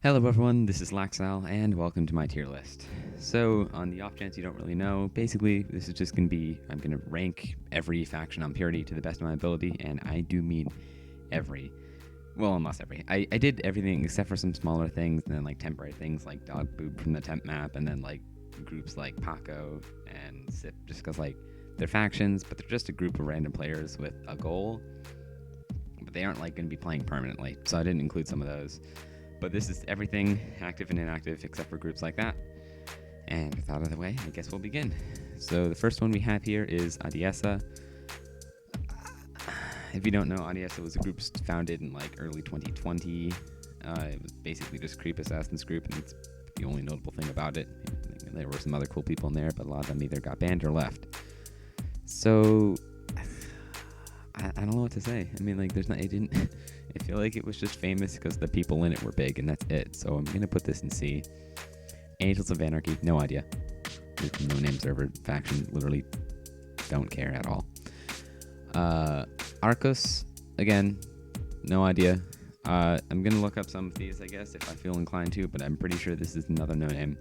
Hello everyone, this is Laxal, and welcome to my tier list. So, on the off chance you don't really know, basically this is just going to be, I'm going to rank every faction on Purity to the best of my ability, and I do mean every. Well, almost every. I did everything except for some smaller things, and then like temporary things like Dog Boop from the temp map, and then like groups like Paco and Sip, just because like they're factions, but they're just a group of random players with a goal, but they aren't like going to be playing permanently, so I didn't include some of those. But this is everything active and inactive except for groups like that. And with that out of the way, I guess we'll begin. So the first one we have here is Adiesa. If you don't know, Adiesa was a group founded in like early 2020. It was basically just Creep Assassins group, and it's the only notable thing about it. There were some other cool people in there, but a lot of them either got banned or left. So I don't know what to say. I mean, like, it didn't. I feel like it was just famous because the people in it were big, and that's it. So I'm gonna put this in C. Angels of Anarchy, no idea. There's no name server faction, literally don't care at all. Arcos, again, no idea. I'm gonna look up some of these, I guess, if I feel inclined to, but I'm pretty sure this is another no name.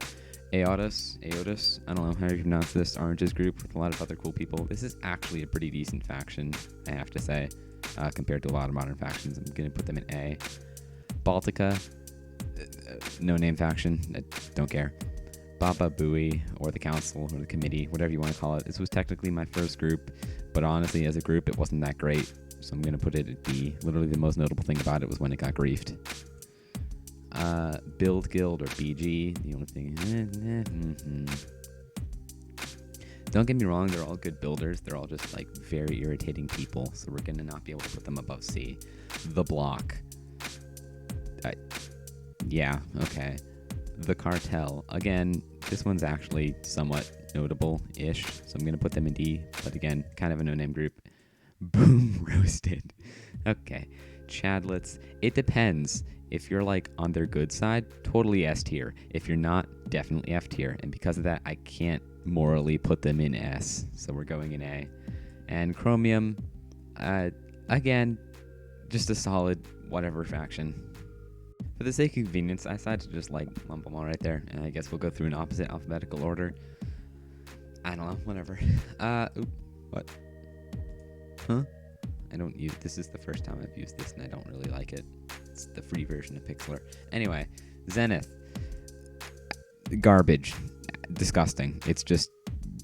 Aotus, I don't know how you pronounce this, Orange's group with a lot of other cool people. This is actually a pretty decent faction, I have to say, compared to a lot of modern factions. I'm going to put them in A. Baltica, no name faction, I don't care. Baba Booey, or the council, or the committee, whatever you want to call it. This was technically my first group, but honestly, as a group, it wasn't that great, so I'm going to put it at B. Literally, the most notable thing about it was when it got griefed. Build Guild or BG, the only thing. Don't get me wrong, they're all good builders. They're all just like very irritating people, so we're gonna not be able to put them above C. The Block. Yeah, okay. The Cartel. Again, this one's actually somewhat notable-ish, so I'm gonna put them in D, but again, kind of a no-name group. Boom Roasted. Okay. Chadlets. It depends. If you're like on their good side, totally S tier. If you're not, definitely F tier. And because of that, I can't morally put them in S. So we're going in A. And Chromium, again, just a solid whatever faction. For the sake of convenience, I decided to just like lump them all right there. And I guess we'll go through an opposite alphabetical order. I don't know, whatever. What? Huh? I don't use this. Is the first time I've used this, and I don't really like it. It's the free version of Pixlr. Anyway, Zenith. Garbage. Disgusting. It's just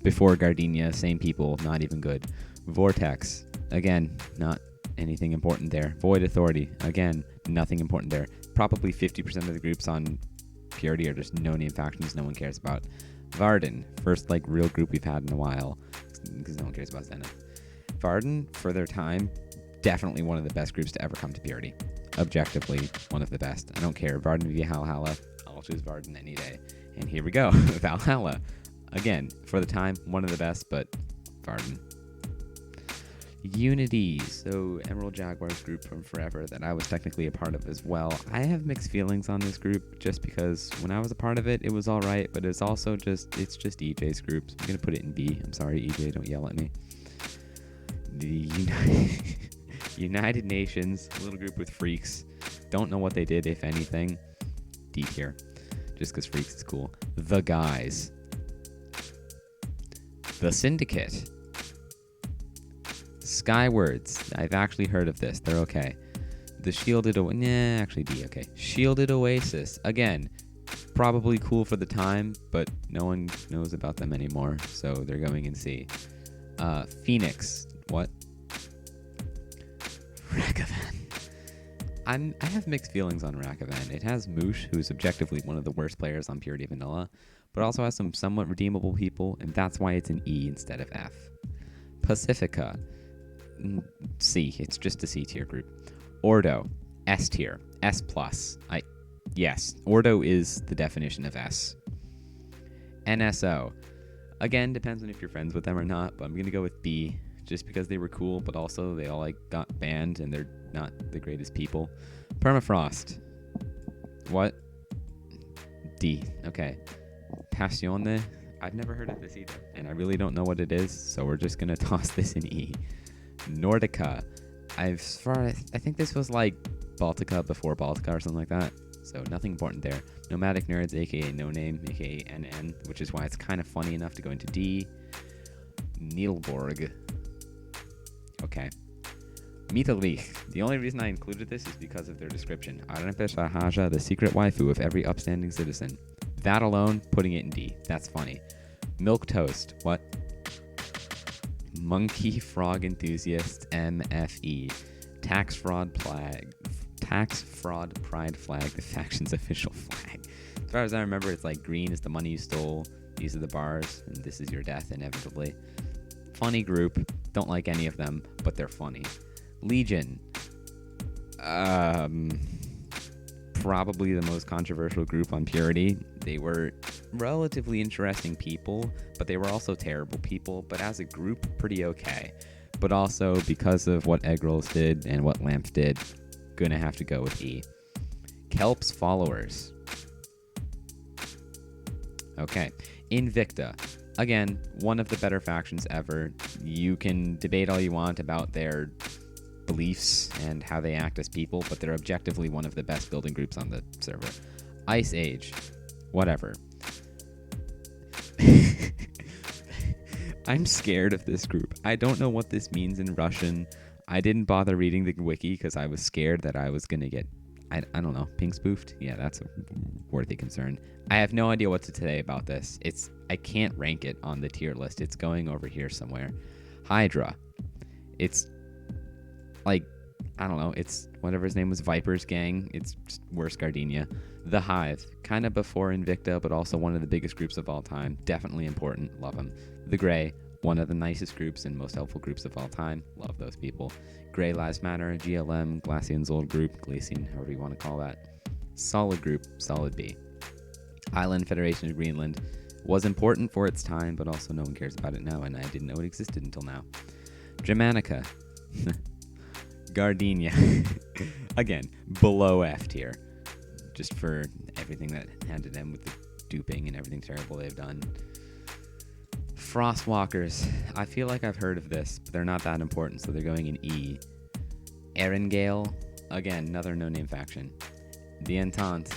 before Gardenia, same people, not even good. Vortex. Again, not anything important there. Void Authority. Again, nothing important there. Probably 50% of the groups on Purity are just no-name factions no one cares about. Varden. First, like, real group we've had in a while, because no one cares about Zenith. Varden, for their time, definitely one of the best groups to ever come to Purity. Objectively, one of the best. I don't care. Varden v Valhalla, I'll choose Varden any day. And here we go. Valhalla. Again, for the time, one of the best, but Varden. Unity. So, Emerald Jaguars group from forever that I was technically a part of as well. I have mixed feelings on this group just because when I was a part of it, it was alright, but it's also just EJ's group. So I'm going to put it in B. I'm sorry, EJ, don't yell at me. The United Nations, a little group with freaks. Don't know what they did, if anything. D tier. Just because freaks is cool. The Guys. The Syndicate. Skywards. I've actually heard of this. They're okay. The Shielded actually D, okay. Shielded Oasis. Again, probably cool for the time, but no one knows about them anymore, so they're going in C. Phoenix. What? Rakavan. I have mixed feelings on Rakavan. It has Moosh, who's objectively one of the worst players on Purity Vanilla, but also has some somewhat redeemable people, and that's why it's an E instead of F. Pacifica. C. It's just a C tier group. Ordo. S tier. S plus. Yes. Ordo is the definition of S. NSO. Again, depends on if you're friends with them or not, but I'm going to go with B. Just because they were cool, but also they all like got banned and they're not the greatest people. Permafrost. What? D. Okay. Passione. I've never heard of this either, and I really don't know what it is, so we're just gonna toss this in E. Nordica. I think this was like Baltica before Baltica or something like that. so nothing important there. Nomadic Nerds, aka No Name, aka NN, which is why it's kind of funny enough to go into D. Nilborg. Okay. Mittelreich. The only reason I included this is because of their description. Arnepesha Haja, the secret waifu of every upstanding citizen. That alone, putting it in D. That's funny. Milk Toast. What? Monkey Frog Enthusiast, MFE. Tax Fraud Pride Flag, the faction's official flag. As far as I remember, it's like green is the money you stole, these are the bars, and this is your death, inevitably. Funny group. Don't like any of them, but they're funny. Legion. Probably the most controversial group on Purity. They were relatively interesting people, but they were also terrible people, but as a group, pretty okay. But also, because of what Egg Rolls did and what Lamp did, gonna have to go with E. Kelp's Followers. Okay. Invicta. Again, one of the better factions ever. You can debate all you want about their beliefs and how they act as people, but they're objectively one of the best building groups on the server. Ice Age. Whatever. I'm scared of this group. I don't know what this means in Russian. I didn't bother reading the wiki because I was scared that I was going to get, I don't know, ping spoofed? Yeah, that's a worthy concern. I have no idea what to say about this. I can't rank it on the tier list. It's going over here somewhere. Hydra. It's like, I don't know, it's whatever his name was, Viper's Gang. It's just worse Gardenia. The Hive. Kind of before Invicta, but also one of the biggest groups of all time. Definitely important. Love them. The Grey. One of the nicest groups and most helpful groups of all time. Love those people. Grey Lives Matter, GLM, Glacian's old group, Glacian, however you want to call that. Solid group, solid B. Island Federation of Greenland was important for its time, but also no one cares about it now, and I didn't know it existed until now. Germanica. Gardenia. Again, below F tier. Just for everything that had to them with the duping and everything terrible they've done. Frostwalkers. I feel like I've heard of this, but they're not that important, so they're going in E. Erengale. Again, another no-name faction. The Entente.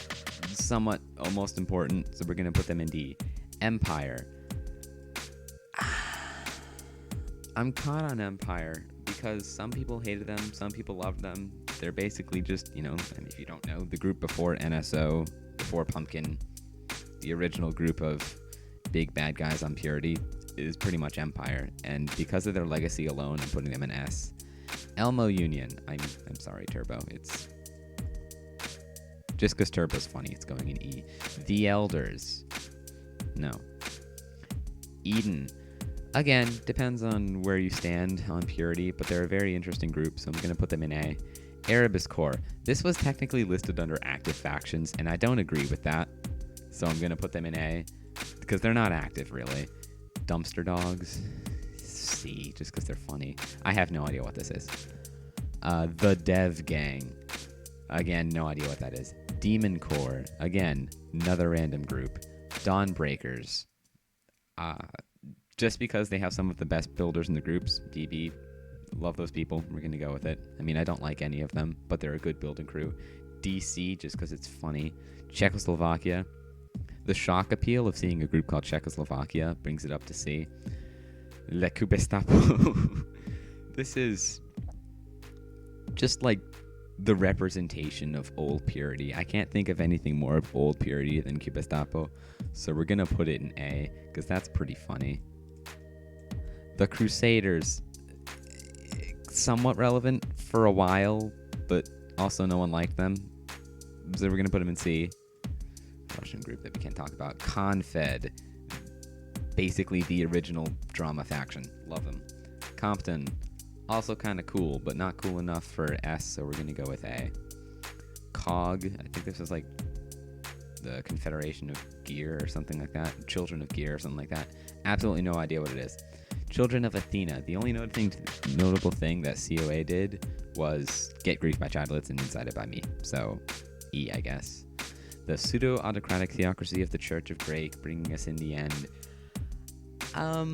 Somewhat almost important, so we're going to put them in D. Empire. I'm caught on Empire because some people hated them, some people loved them. They're basically just, and if you don't know, the group before NSO, before Pumpkin, the original group of big bad guys on Purity is pretty much Empire, and because of their legacy alone, I'm putting them in S. Elmo Union. I'm sorry, Turbo. It's just because Turbo's funny. It's going in E. The Elders. No. Eden. Again, depends on where you stand on Purity, but they're a very interesting group, so I'm going to put them in A. Erebus Corps. This was technically listed under active factions, and I don't agree with that, so I'm going to put them in A, because they're not active, really. Dumpster Dogs. C, just because they're funny. I have no idea what this is. The Dev Gang. Again, no idea what that is. Demon Corps. Again, another random group. Dawnbreakers. Just because they have some of the best builders in the groups. DB. Love those people. We're going to go with it. I mean, I don't like any of them, but they're a good building crew. DC, just because it's funny. Czechoslovakia. The shock appeal of seeing a group called Czechoslovakia brings it up to C. Le Kubestapo. This is just like the representation of old Purity. I can't think of anything more of old Purity than Kubestapo, so we're going to put it in A, because that's pretty funny. The Crusaders. Somewhat relevant for a while, but also no one liked them, so we're going to put them in C. Russian group that we can't talk about. Confed. Basically the original drama faction. Love them. Compton. Also kind of cool, but not cool enough for S, so we're going to go with A. Cog. I think this is like the Confederation of Gear or something like that. Children of Gear or something like that. Absolutely no idea what it is. Children of Athena. The only notable thing that COA did was get grief by childlets and incited by me. So, E, I guess. The pseudo-autocratic theocracy of the Church of Drake, bringing us in the end. I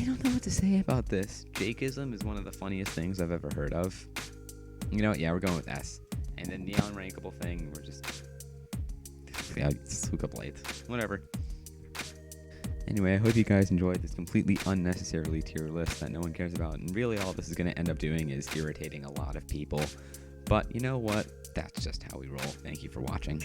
don't know what to say about this. Jakeism is one of the funniest things I've ever heard of. You know what? Yeah, we're going with S. And then the unrankable thing, we're just... Yeah, whatever. Anyway, I hope you guys enjoyed this completely unnecessarily tier list that no one cares about. And really all this is going to end up doing is irritating a lot of people. But you know what? That's just how we roll. Thank you for watching.